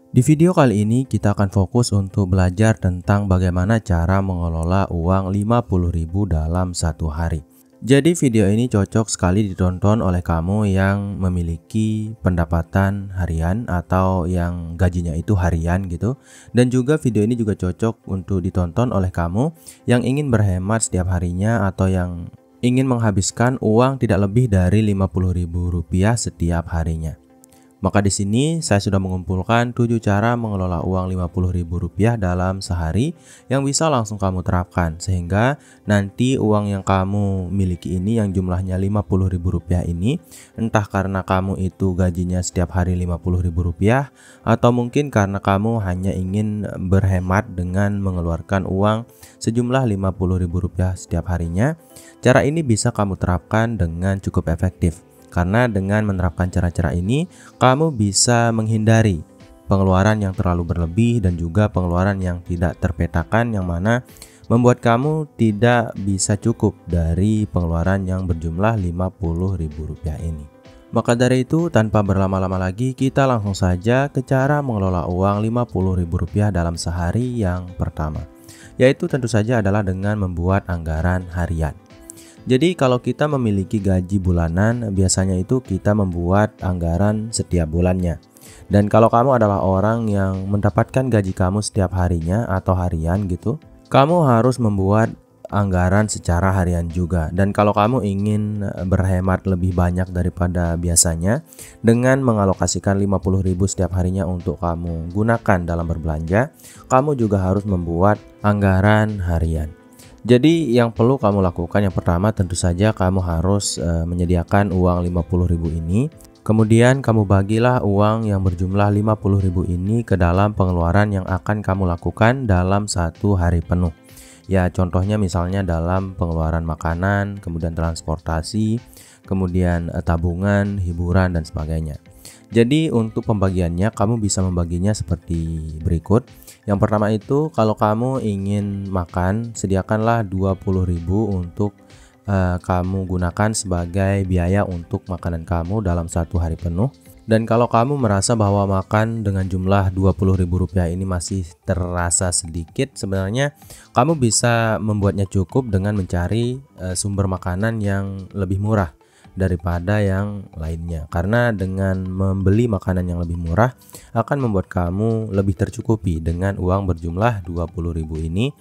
Di video kali ini kita akan fokus untuk belajar tentang bagaimana cara mengelola uang 50.000 dalam satu hari. Jadi video ini cocok sekali ditonton oleh kamu yang memiliki pendapatan harian atau yang gajinya itu harian gitu. Dan juga video ini juga cocok untuk ditonton oleh kamu yang ingin berhemat setiap harinya atau yang ingin menghabiskan uang tidak lebih dari Rp50.000 setiap harinya. Maka di sini saya sudah mengumpulkan 7 cara mengelola uang Rp50.000 dalam sehari yang bisa langsung kamu terapkan, sehingga nanti uang yang kamu miliki ini yang jumlahnya Rp50.000 ini, entah karena kamu itu gajinya setiap hari Rp50.000 atau mungkin karena kamu hanya ingin berhemat dengan mengeluarkan uang sejumlah Rp50.000 setiap harinya. Cara ini bisa kamu terapkan dengan cukup efektif. Karena dengan menerapkan cara-cara ini, kamu bisa menghindari pengeluaran yang terlalu berlebih dan juga pengeluaran yang tidak terpetakan, yang mana membuat kamu tidak bisa cukup dari pengeluaran yang berjumlah Rp50.000 ini. Maka dari itu, tanpa berlama-lama lagi, kita langsung saja ke cara mengelola uang Rp50.000 dalam sehari yang pertama, yaitu tentu saja adalah dengan membuat anggaran harian. Jadi kalau kita memiliki gaji bulanan, biasanya itu kita membuat anggaran setiap bulannya. Dan kalau kamu adalah orang yang mendapatkan gaji kamu setiap harinya atau harian gitu, kamu harus membuat anggaran secara harian juga. Dan kalau kamu ingin berhemat lebih banyak daripada biasanya dengan mengalokasikan 50.000 setiap harinya untuk kamu gunakan dalam berbelanja, kamu juga harus membuat anggaran harian. Jadi yang perlu kamu lakukan yang pertama tentu saja kamu harus menyediakan uang 50.000 ini. Kemudian kamu bagilah uang yang berjumlah 50.000 ini ke dalam pengeluaran yang akan kamu lakukan dalam satu hari penuh. Ya contohnya misalnya dalam pengeluaran makanan, kemudian transportasi, kemudian tabungan, hiburan dan sebagainya. Jadi untuk pembagiannya kamu bisa membaginya seperti berikut. Yang pertama itu kalau kamu ingin makan, sediakanlah 20.000 untuk kamu gunakan sebagai biaya untuk makanan kamu dalam satu hari penuh. Dan kalau kamu merasa bahwa makan dengan jumlah Rp20.000 ini masih terasa sedikit, sebenarnya kamu bisa membuatnya cukup dengan mencari sumber makanan yang lebih murah daripada yang lainnya. Karena dengan membeli makanan yang lebih murah akan membuat kamu lebih tercukupi dengan uang berjumlah 20.000 ini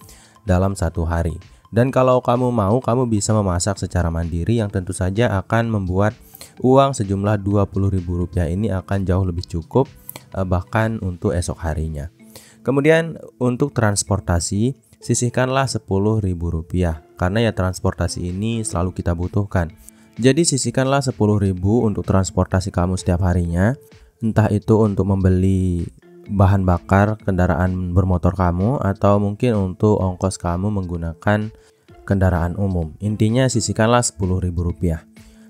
dalam satu hari. Dan kalau kamu mau, kamu bisa memasak secara mandiri yang tentu saja akan membuat uang sejumlah Rp20.000 ini akan jauh lebih cukup bahkan untuk esok harinya. Kemudian untuk transportasi, sisihkanlah Rp10.000 karena ya transportasi ini selalu kita butuhkan. Jadi sisihkanlah 10.000 untuk transportasi kamu setiap harinya, entah itu untuk membeli bahan bakar kendaraan bermotor kamu atau mungkin untuk ongkos kamu menggunakan kendaraan umum. Intinya sisihkanlah Rp10.000.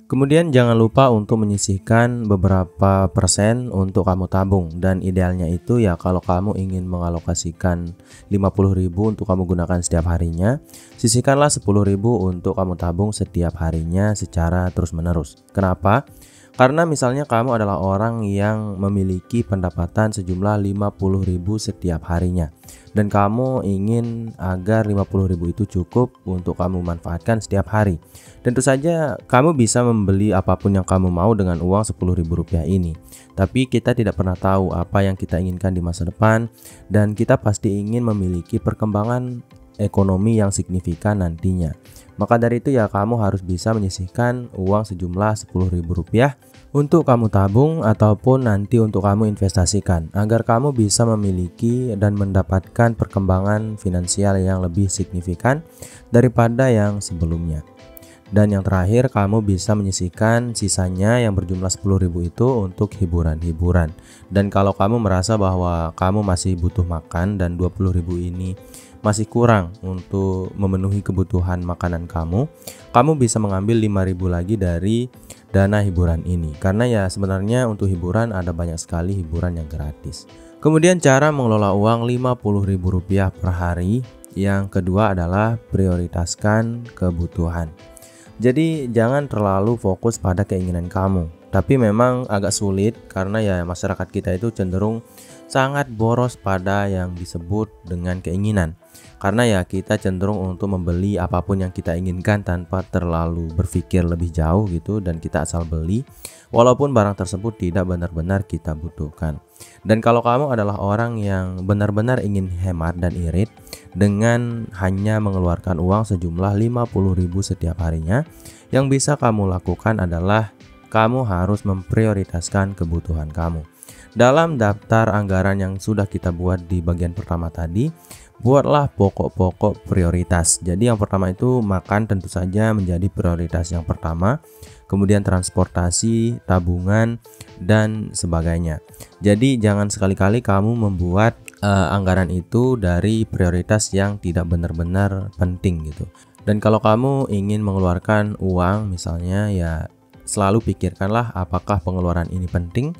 Kemudian jangan lupa untuk menyisihkan beberapa persen untuk kamu tabung, dan idealnya itu ya kalau kamu ingin mengalokasikan 50.000 untuk kamu gunakan setiap harinya, sisihkanlah 10.000 untuk kamu tabung setiap harinya secara terus-menerus. Kenapa? Karena misalnya kamu adalah orang yang memiliki pendapatan sejumlah 50.000 setiap harinya dan kamu ingin agar 50.000 itu cukup untuk kamu manfaatkan setiap hari. Tentu saja kamu bisa membeli apapun yang kamu mau dengan uang Rp10.000 ini. Tapi kita tidak pernah tahu apa yang kita inginkan di masa depan dan kita pasti ingin memiliki perkembangan ekonomi yang signifikan nantinya. Maka dari itu ya kamu harus bisa menyisihkan uang sejumlah Rp10.000 untuk kamu tabung ataupun nanti untuk kamu investasikan agar kamu bisa memiliki dan mendapatkan perkembangan finansial yang lebih signifikan daripada yang sebelumnya. Dan yang terakhir, kamu bisa menyisihkan sisanya yang berjumlah 10.000 itu untuk hiburan-hiburan. Dan kalau kamu merasa bahwa kamu masih butuh makan dan 20.000 ini masih kurang untuk memenuhi kebutuhan makanan kamu bisa mengambil 5.000 lagi dari dana hiburan ini. Karena ya sebenarnya untuk hiburan ada banyak sekali hiburan yang gratis. Kemudian cara mengelola uang Rp50.000 per hari. Yang kedua adalah prioritaskan kebutuhan. Jadi jangan terlalu fokus pada keinginan kamu. Tapi memang agak sulit karena ya masyarakat kita itu cenderung sangat boros pada yang disebut dengan keinginan. Karena ya kita cenderung untuk membeli apapun yang kita inginkan tanpa terlalu berpikir lebih jauh gitu, dan kita asal beli walaupun barang tersebut tidak benar-benar kita butuhkan. Dan kalau kamu adalah orang yang benar-benar ingin hemat dan irit dengan hanya mengeluarkan uang sejumlah 50.000 setiap harinya, yang bisa kamu lakukan adalah kamu harus memprioritaskan kebutuhan kamu. Dalam daftar anggaran yang sudah kita buat di bagian pertama tadi, buatlah pokok-pokok prioritas. Jadi yang pertama itu makan tentu saja menjadi prioritas yang pertama, kemudian transportasi, tabungan, dan sebagainya. Jadi jangan sekali-kali kamu membuat anggaran itu dari prioritas yang tidak benar-benar penting gitu. Dan kalau kamu ingin mengeluarkan uang misalnya, ya selalu pikirkanlah apakah pengeluaran ini penting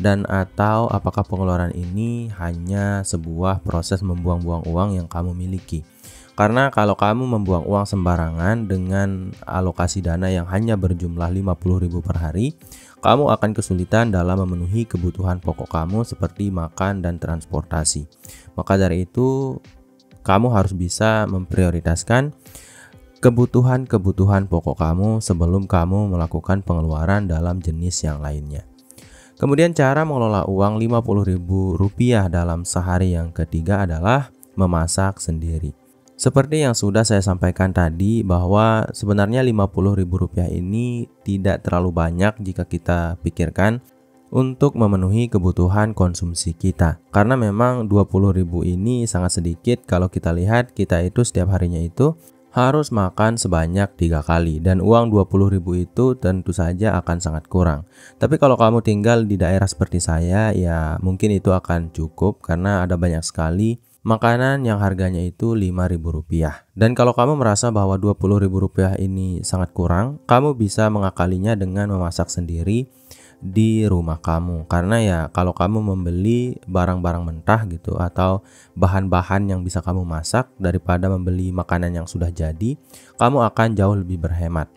dan atau apakah pengeluaran ini hanya sebuah proses membuang-buang uang yang kamu miliki. Karena kalau kamu membuang uang sembarangan dengan alokasi dana yang hanya berjumlah 50.000 per hari, kamu akan kesulitan dalam memenuhi kebutuhan pokok kamu seperti makan dan transportasi. Maka dari itu, kamu harus bisa memprioritaskan kebutuhan-kebutuhan pokok kamu sebelum kamu melakukan pengeluaran dalam jenis yang lainnya. Kemudian cara mengelola uang Rp50.000 dalam sehari yang ketiga adalah memasak sendiri. Seperti yang sudah saya sampaikan tadi, bahwa sebenarnya Rp50.000 ini tidak terlalu banyak jika kita pikirkan untuk memenuhi kebutuhan konsumsi kita. Karena memang 20.000 ini sangat sedikit kalau kita lihat kita itu setiap harinya itu harus makan sebanyak 3 kali, dan uang 20.000 itu tentu saja akan sangat kurang. Tapi kalau kamu tinggal di daerah seperti saya, ya mungkin itu akan cukup karena ada banyak sekali makanan yang harganya itu Rp5.000. Dan kalau kamu merasa bahwa Rp20.000 ini sangat kurang, kamu bisa mengakalinya dengan memasak sendiri di rumah kamu. Karena ya kalau kamu membeli barang-barang mentah gitu atau bahan-bahan yang bisa kamu masak daripada membeli makanan yang sudah jadi, kamu akan jauh lebih berhemat.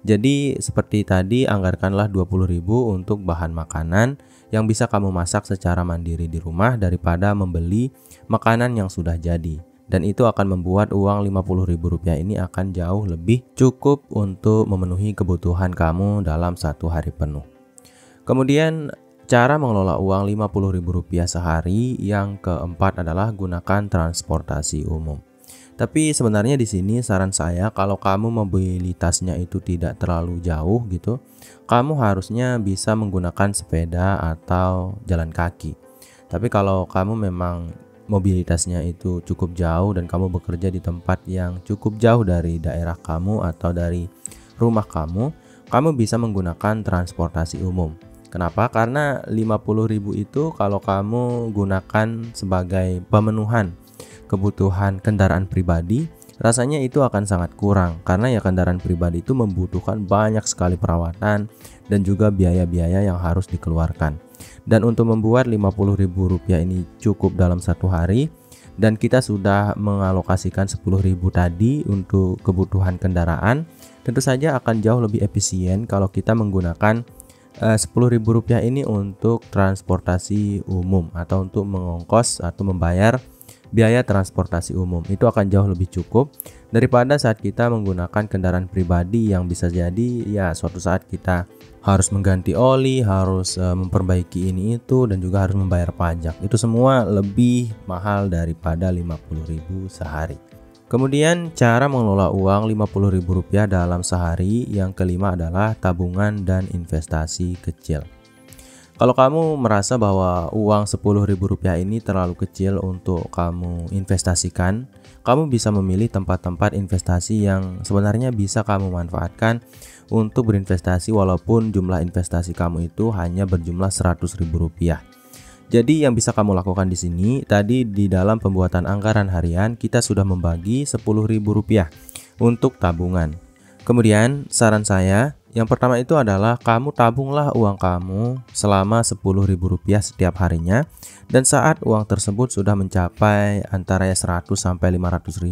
Jadi seperti tadi, anggarkanlah 20.000 untuk bahan makanan yang bisa kamu masak secara mandiri di rumah daripada membeli makanan yang sudah jadi. Dan itu akan membuat uang Rp50.000 ini akan jauh lebih cukup untuk memenuhi kebutuhan kamu dalam satu hari penuh. Kemudian cara mengelola uang Rp50.000 sehari yang keempat adalah gunakan transportasi umum. Tapi sebenarnya di sini saran saya, kalau kamu mobilitasnya itu tidak terlalu jauh gitu, kamu harusnya bisa menggunakan sepeda atau jalan kaki. Tapi kalau kamu memang mobilitasnya itu cukup jauh dan kamu bekerja di tempat yang cukup jauh dari daerah kamu atau dari rumah kamu bisa menggunakan transportasi umum. Kenapa? Karena 50.000 itu kalau kamu gunakan sebagai pemenuhan kebutuhan kendaraan pribadi, rasanya itu akan sangat kurang. Karena ya kendaraan pribadi itu membutuhkan banyak sekali perawatan dan juga biaya-biaya yang harus dikeluarkan. Dan untuk membuat Rp50.000 ini cukup dalam satu hari, dan kita sudah mengalokasikan 10.000 tadi untuk kebutuhan kendaraan, tentu saja akan jauh lebih efisien kalau kita menggunakan Rp10.000 ini untuk transportasi umum atau untuk mengongkos atau membayar biaya transportasi umum. Itu akan jauh lebih cukup daripada saat kita menggunakan kendaraan pribadi yang bisa jadi ya suatu saat kita harus mengganti oli, harus memperbaiki ini itu, dan juga harus membayar pajak. Itu semua lebih mahal daripada Rp50.000 sehari. Kemudian cara mengelola uang Rp50.000 dalam sehari yang kelima adalah tabungan dan investasi kecil. Kalau kamu merasa bahwa uang Rp10.000 ini terlalu kecil untuk kamu investasikan, kamu bisa memilih tempat-tempat investasi yang sebenarnya bisa kamu manfaatkan untuk berinvestasi walaupun jumlah investasi kamu itu hanya berjumlah Rp100.000. Jadi yang bisa kamu lakukan di sini, tadi di dalam pembuatan anggaran harian kita sudah membagi Rp10.000 untuk tabungan. Kemudian saran saya, yang pertama itu adalah kamu tabunglah uang kamu selama Rp10.000 setiap harinya, dan saat uang tersebut sudah mencapai antara 100 sampai 500.000,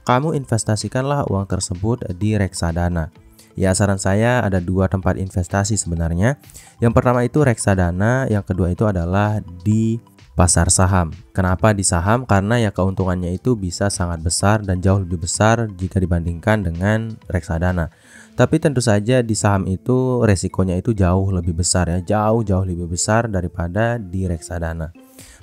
kamu investasikanlah uang tersebut di reksadana. Ya, saran saya ada dua tempat investasi sebenarnya. Yang pertama itu reksadana, yang kedua itu adalah di pasar saham. Kenapa di saham? Karena ya keuntungannya itu bisa sangat besar dan jauh lebih besar jika dibandingkan dengan reksadana. Tapi tentu saja di saham itu resikonya itu jauh lebih besar ya, jauh lebih besar daripada di reksadana.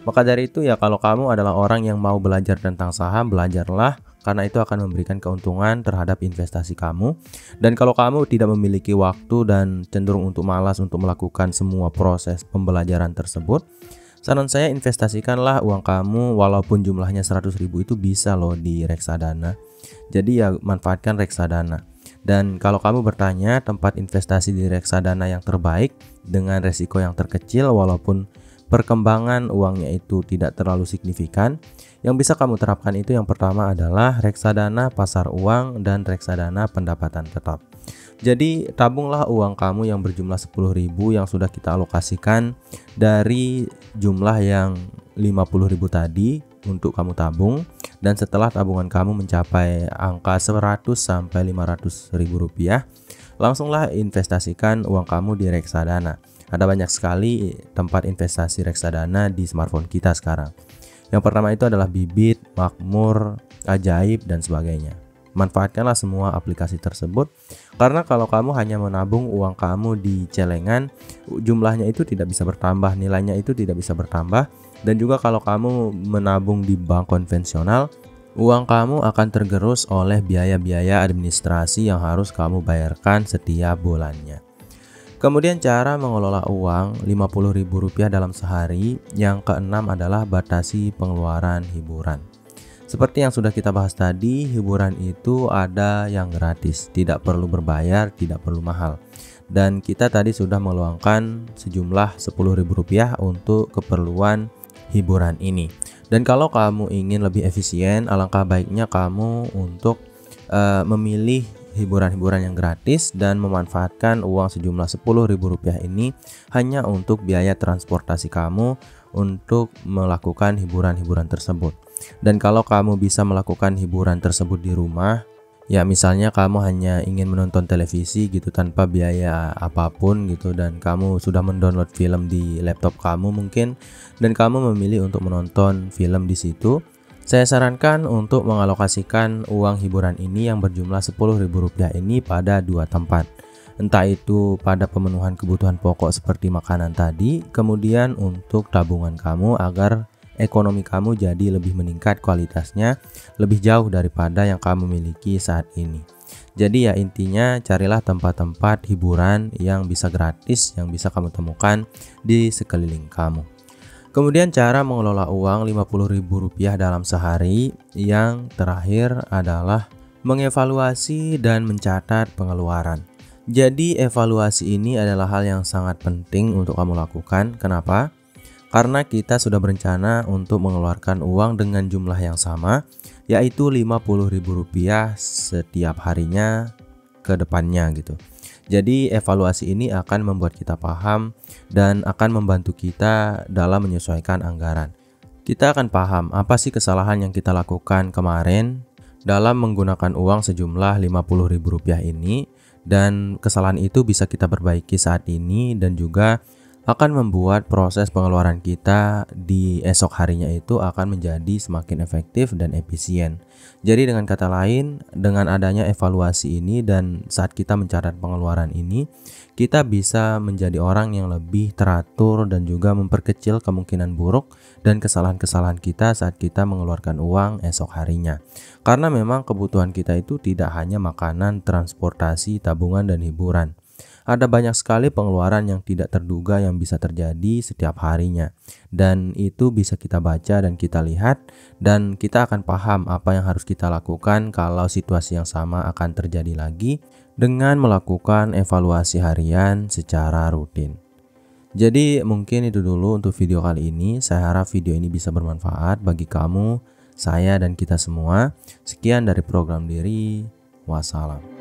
Maka dari itu ya, kalau kamu adalah orang yang mau belajar tentang saham, belajarlah, karena itu akan memberikan keuntungan terhadap investasi kamu. Dan kalau kamu tidak memiliki waktu dan cenderung untuk malas untuk melakukan semua proses pembelajaran tersebut, saran saya investasikanlah uang kamu, walaupun jumlahnya 100.000 itu bisa loh di reksadana. Jadi ya manfaatkan reksadana. Dan kalau kamu bertanya tempat investasi di reksadana yang terbaik dengan resiko yang terkecil walaupun perkembangan uangnya itu tidak terlalu signifikan, yang bisa kamu terapkan itu yang pertama adalah reksadana pasar uang dan reksadana pendapatan tetap. Jadi tabunglah uang kamu yang berjumlah 10.000 yang sudah kita alokasikan dari jumlah yang 50.000 tadi untuk kamu tabung, dan setelah tabungan kamu mencapai angka 100 sampai 500.000 rupiah, langsunglah investasikan uang kamu di reksadana. Ada banyak sekali tempat investasi reksadana di smartphone kita sekarang. Yang pertama itu adalah Bibit, Makmur, Ajaib, dan sebagainya. Manfaatkanlah semua aplikasi tersebut, karena kalau kamu hanya menabung uang kamu di celengan, jumlahnya itu tidak bisa bertambah, nilainya itu tidak bisa bertambah. Dan juga kalau kamu menabung di bank konvensional, uang kamu akan tergerus oleh biaya-biaya administrasi yang harus kamu bayarkan setiap bulannya. Kemudian cara mengelola uang Rp50.000 dalam sehari. Yang keenam adalah batasi pengeluaran hiburan. Seperti yang sudah kita bahas tadi, hiburan itu ada yang gratis, tidak perlu berbayar, tidak perlu mahal. Dan kita tadi sudah meluangkan sejumlah Rp10.000 untuk keperluan hiburan ini. Dan kalau kamu ingin lebih efisien, alangkah baiknya kamu untuk memilih hiburan-hiburan yang gratis dan memanfaatkan uang sejumlah Rp10.000 ini hanya untuk biaya transportasi kamu untuk melakukan hiburan-hiburan tersebut. Dan kalau kamu bisa melakukan hiburan tersebut di rumah, ya misalnya kamu hanya ingin menonton televisi gitu tanpa biaya apapun gitu, dan kamu sudah mendownload film di laptop kamu mungkin, dan kamu memilih untuk menonton film di situ, saya sarankan untuk mengalokasikan uang hiburan ini yang berjumlah Rp10.000 ini pada dua tempat. Entah itu pada pemenuhan kebutuhan pokok seperti makanan tadi, kemudian untuk tabungan kamu agar ekonomi kamu jadi lebih meningkat kualitasnya, lebih jauh daripada yang kamu miliki saat ini. Jadi ya intinya carilah tempat-tempat hiburan yang bisa gratis, yang bisa kamu temukan di sekeliling kamu. Kemudian cara mengelola uang Rp50.000 dalam sehari. Yang terakhir adalah mengevaluasi dan mencatat pengeluaran. Jadi evaluasi ini adalah hal yang sangat penting untuk kamu lakukan. Kenapa? Karena kita sudah berencana untuk mengeluarkan uang dengan jumlah yang sama, yaitu Rp50.000 setiap harinya ke depannya gitu. Jadi evaluasi ini akan membuat kita paham dan akan membantu kita dalam menyesuaikan anggaran. Kita akan paham apa sih kesalahan yang kita lakukan kemarin dalam menggunakan uang sejumlah Rp50.000 ini, dan kesalahan itu bisa kita perbaiki saat ini dan juga akan membuat proses pengeluaran kita di esok harinya itu akan menjadi semakin efektif dan efisien. Jadi dengan kata lain, dengan adanya evaluasi ini dan saat kita mencatat pengeluaran ini, kita bisa menjadi orang yang lebih teratur dan juga memperkecil kemungkinan buruk dan kesalahan-kesalahan kita saat kita mengeluarkan uang esok harinya. Karena memang kebutuhan kita itu tidak hanya makanan, transportasi, tabungan, dan hiburan. Ada banyak sekali pengeluaran yang tidak terduga yang bisa terjadi setiap harinya, dan itu bisa kita baca dan kita lihat, dan kita akan paham apa yang harus kita lakukan kalau situasi yang sama akan terjadi lagi dengan melakukan evaluasi harian secara rutin. Jadi mungkin itu dulu untuk video kali ini. Saya harap video ini bisa bermanfaat bagi kamu, saya, dan kita semua. Sekian dari program Diri. Wassalam.